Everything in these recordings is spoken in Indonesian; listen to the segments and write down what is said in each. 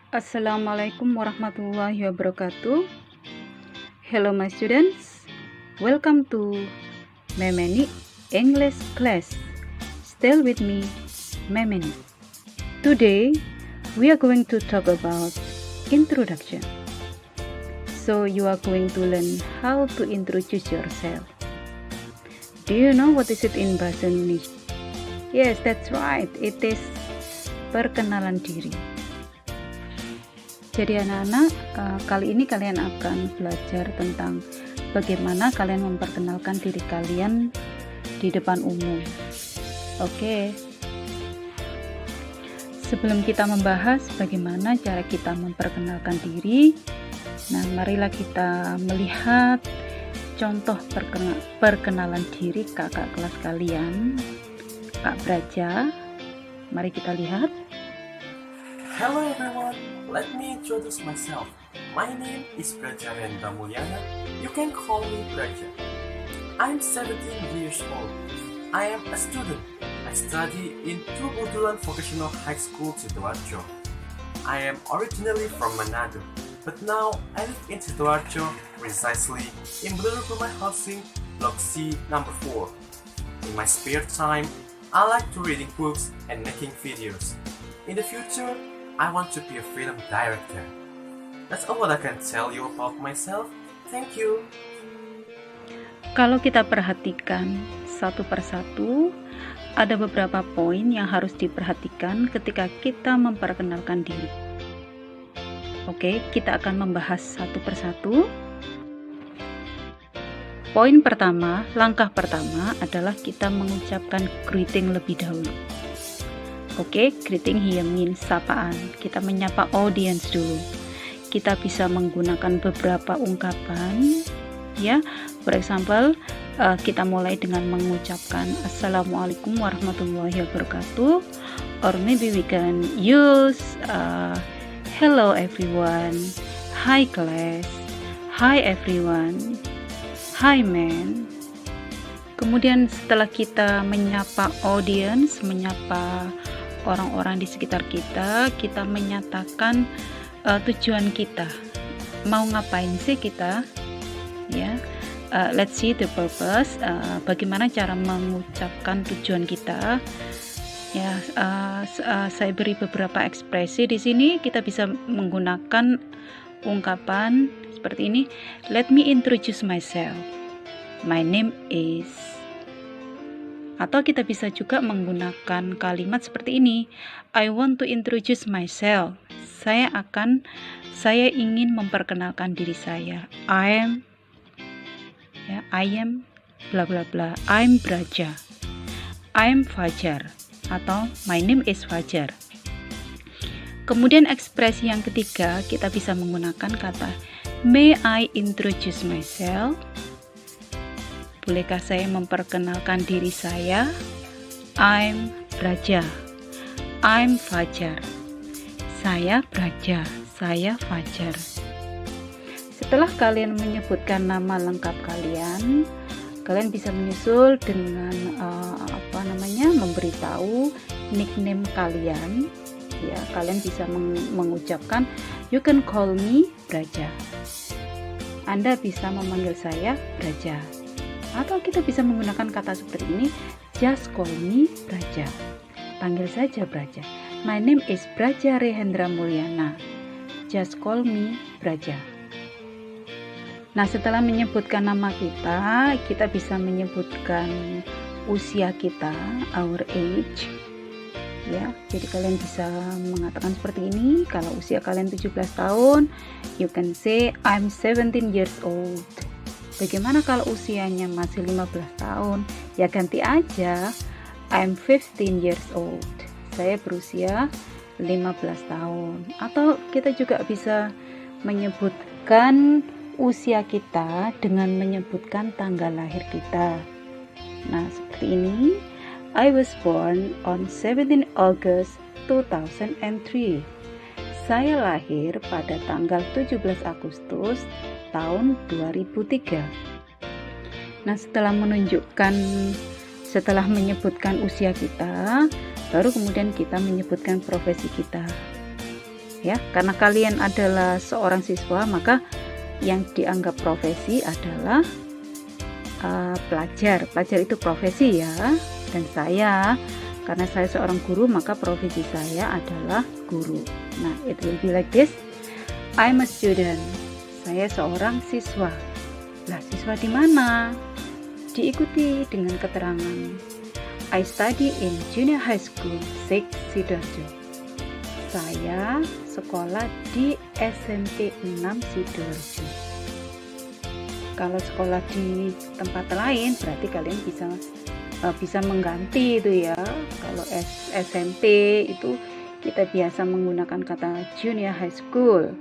Assalamualaikum warahmatullahi wabarakatuh. Hello my students, welcome to Memeni English class. Stay with me, Memeni. Today we are going to talk about introduction. So you are going to learn how to introduce yourself. Do you know what is it in bahasa Indonesia? Yes, that's right. It is perkenalan diri. Jadi anak-anak, kali ini kalian akan belajar tentang bagaimana kalian memperkenalkan diri kalian di depan umum. Oke. Sebelum kita membahas bagaimana cara kita memperkenalkan diri, marilah kita melihat contoh perkenalan diri kakak kelas kalian, Kak Braja. Mari kita lihat. Hello everyone, let me introduce myself. My name is Braja Rendra Mulyana. You can call me Braja. I'm 17 years old. I am a student. I study in Tubudulan Vocational High School, Sidoarjo. I am originally from Manado, but now I live in Sidoarjo, precisely in Blue Rumah Housing, Block C, number 4. In my spare time, I like to reading books and making videos. In the future, I want to be a film director. That's all what I can tell you about myself. Thank you. Kalau kita perhatikan satu persatu, ada beberapa poin yang harus diperhatikan ketika kita memperkenalkan diri. Oke, kita akan membahas satu persatu. Poin pertama, langkah pertama adalah kita mengucapkan greeting lebih dahulu. Oke, greeting here means sapaan. Kita menyapa audience dulu. Kita bisa menggunakan beberapa ungkapan, ya. For example, kita mulai dengan mengucapkan Assalamualaikum warahmatullahi wabarakatuh, or maybe we can use hello everyone, hi class, hi everyone, hi man. Kemudian setelah kita menyapa audience, menyapa orang-orang di sekitar kita, kita menyatakan tujuan kita. Mau ngapain sih kita? Ya, let's see the purpose. Bagaimana cara mengucapkan tujuan kita? Ya, saya beri beberapa ekspresi di sini. Kita bisa menggunakan ungkapan seperti ini. Let me introduce myself. My name is. Atau kita bisa juga menggunakan kalimat seperti ini. I want to introduce myself. Saya ingin memperkenalkan diri saya. I am bla bla bla. I'm Braja. I'm Fajar. Atau my name is Fajar. Kemudian ekspresi yang ketiga, kita bisa menggunakan kata may I introduce myself. Bolehkah saya memperkenalkan diri saya? I'm Braja. I'm Fajar. Saya Braja. Saya Fajar. Setelah kalian menyebutkan nama lengkap kalian bisa menyusul dengan memberitahu nickname kalian. Ya, kalian bisa mengucapkan you can call me Braja. Anda bisa memanggil saya Braja. Atau kita bisa menggunakan kata seperti ini, just call me Braja. Panggil saja Braja. My name is Braja Rendra Mulyana. Just call me Braja. Nah, setelah menyebutkan nama kita bisa menyebutkan usia kita, our age. Ya, jadi kalian bisa mengatakan seperti ini. Kalau usia kalian 17 tahun, you can say I'm 17 years old. Bagaimana kalau usianya masih 15 tahun? Ya ganti aja, I'm 15 years old. Saya berusia 15 tahun. Atau kita juga bisa menyebutkan usia kita dengan menyebutkan tanggal lahir kita. Nah, seperti ini. I was born on 17 August 2003. Saya lahir pada tanggal 17 Agustus tahun 2003. Nah, setelah menyebutkan usia kita, baru kemudian kita menyebutkan profesi kita. Ya, karena kalian adalah seorang siswa, maka yang dianggap profesi adalah pelajar. Pelajar itu profesi ya. Dan saya, karena saya seorang guru, maka profesi saya adalah guru. Nah, it will be like this. I'm a student. Saya seorang siswa. Lah, siswa di mana? Diikuti dengan keterangan. I study in Junior High School 6 Sidoarjo. Saya sekolah di SMP 6 Sidoarjo. Kalau sekolah di tempat lain berarti kalian bisa mengganti itu ya. Kalau SMP itu kita biasa menggunakan kata Junior High School.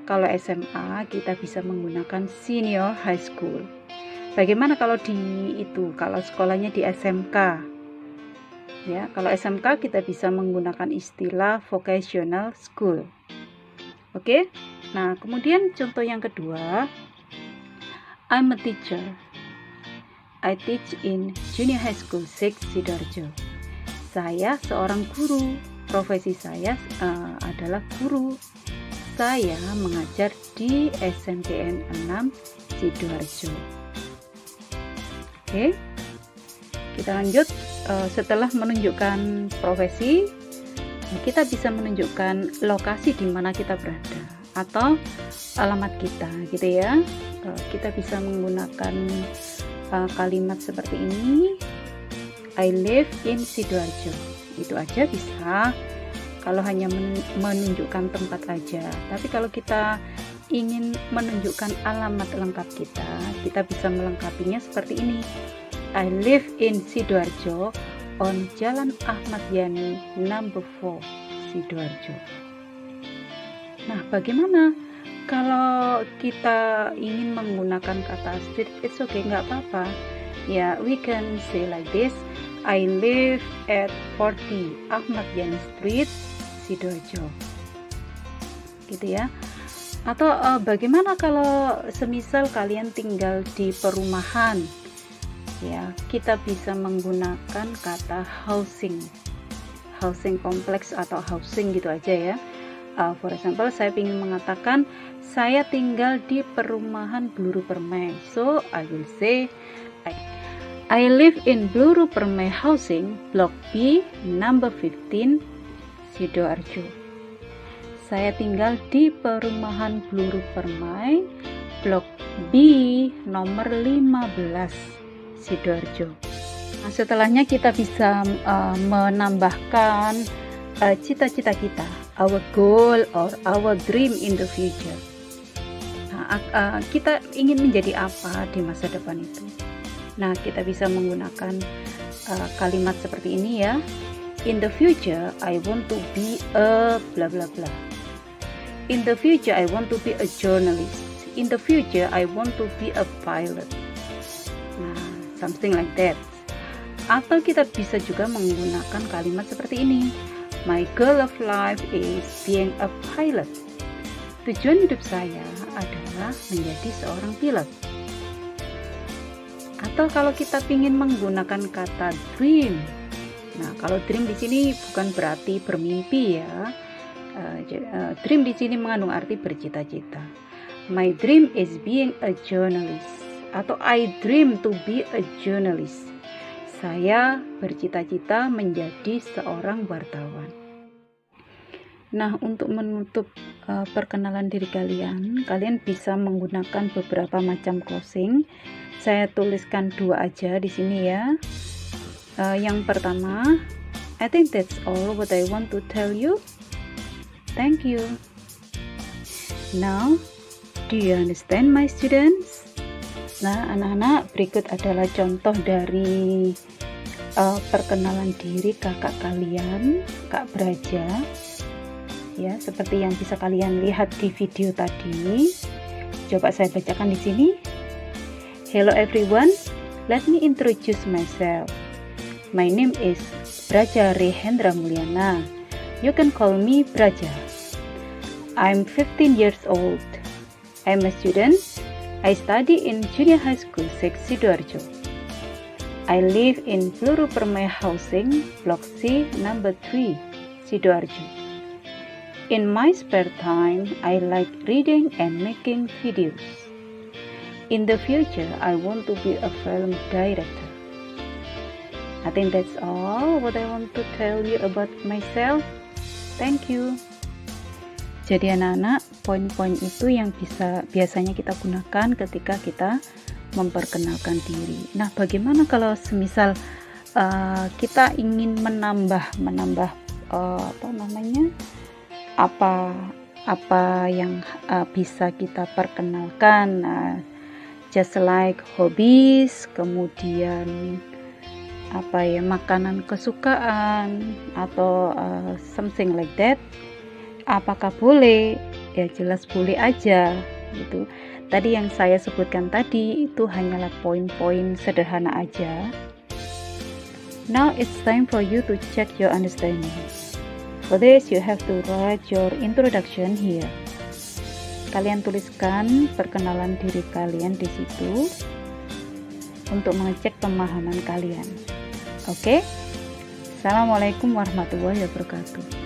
Kalau SMA kita bisa menggunakan Senior High School. Bagaimana kalau kalau sekolahnya di SMK? Ya, kalau SMK kita bisa menggunakan istilah vocational school. Oke? Nah, kemudian contoh yang kedua, I'm a teacher. I teach in Junior High School 6 Sidoarjo. Saya seorang guru. Profesi saya adalah guru. Saya mengajar di SMPN 6 Sidoarjo. Oke? Kita lanjut. Setelah menunjukkan profesi, kita bisa menunjukkan lokasi di mana kita berada atau alamat kita, gitu ya. Kita bisa menggunakan kalimat seperti ini. I live in Sidoarjo. Itu aja bisa kalau hanya menunjukkan tempat aja. Tapi kalau kita ingin menunjukkan alamat lengkap kita bisa melengkapinya seperti ini. I live in Sidoarjo on Jalan Ahmad Yani number 4 Sidoarjo. Nah, bagaimana kalau kita ingin menggunakan kata street? It's okay, nggak apa-apa. Ya, we can say like this. I live at 40 Ahmad Yani Street, Sidoarjo. Gitu ya. Atau bagaimana kalau semisal kalian tinggal di perumahan? Ya, kita bisa menggunakan kata housing kompleks atau housing gitu aja ya. For example, saya ingin mengatakan saya tinggal di perumahan Bluru Permai. So I will say I live in Bluru Permai housing, block B, number 15, Sidoarjo. Saya tinggal di perumahan Bluru Permai, blok B, nomor 15. Sidoarjo. Nah, setelahnya kita bisa menambahkan cita-cita kita, our goal or our dream in the future. Nah, kita ingin menjadi apa di masa depan itu. Nah, kita bisa menggunakan kalimat seperti ini ya. In the future, I want to be a blah blah blah. In the future, I want to be a journalist. In the future, I want to be a pilot. Nah, something like that. Atau kita bisa juga menggunakan kalimat seperti ini. My goal of life is being a pilot. Tujuan hidup saya adalah menjadi seorang pilot. Atau kalau kita ingin menggunakan kata dream. Nah, kalau dream di sini bukan berarti bermimpi ya. Dream di sini mengandung arti bercita-cita. My dream is being a journalist. Atau I dream to be a journalist. Saya bercita-cita menjadi seorang wartawan. Nah, untuk menutup perkenalan diri kalian bisa menggunakan beberapa macam closing. Saya tuliskan 2 aja di sini ya. Yang pertama, I think that's all what I want to tell you. Thank you. Now, do you understand my students? Nah, anak-anak, berikut adalah contoh dari perkenalan diri kakak kalian, Kak Braja. Ya, seperti yang bisa kalian lihat di video tadi. Coba saya bacakan di sini. Hello everyone, let me introduce myself. My name is Braja Rehendra Mulyana. You can call me Braja. I'm 15 years old. I'm a student. I study in Junior High School 6 Sidoarjo. I live in Bluru Permai Housing, Block C, number 3, Sidoarjo. In my spare time, I like reading and making videos. In the future, I want to be a film director. I think that's all what I want to tell you about myself. Thank you. Jadi anak-anak, poin-poin itu yang biasanya kita gunakan ketika kita memperkenalkan diri. Nah, bagaimana kalau semisal kita ingin menambah apa yang bisa kita perkenalkan, just like hobbies, kemudian makanan kesukaan atau something like that. Apakah boleh? Ya jelas boleh aja gitu. Tadi yang saya sebutkan tadi itu hanyalah poin-poin sederhana aja. Now it's time for you to check your understanding. For this, you have to write your introduction here. Kalian tuliskan perkenalan diri kalian di situ untuk mengecek pemahaman kalian. Oke? Assalamualaikum warahmatullahi wabarakatuh.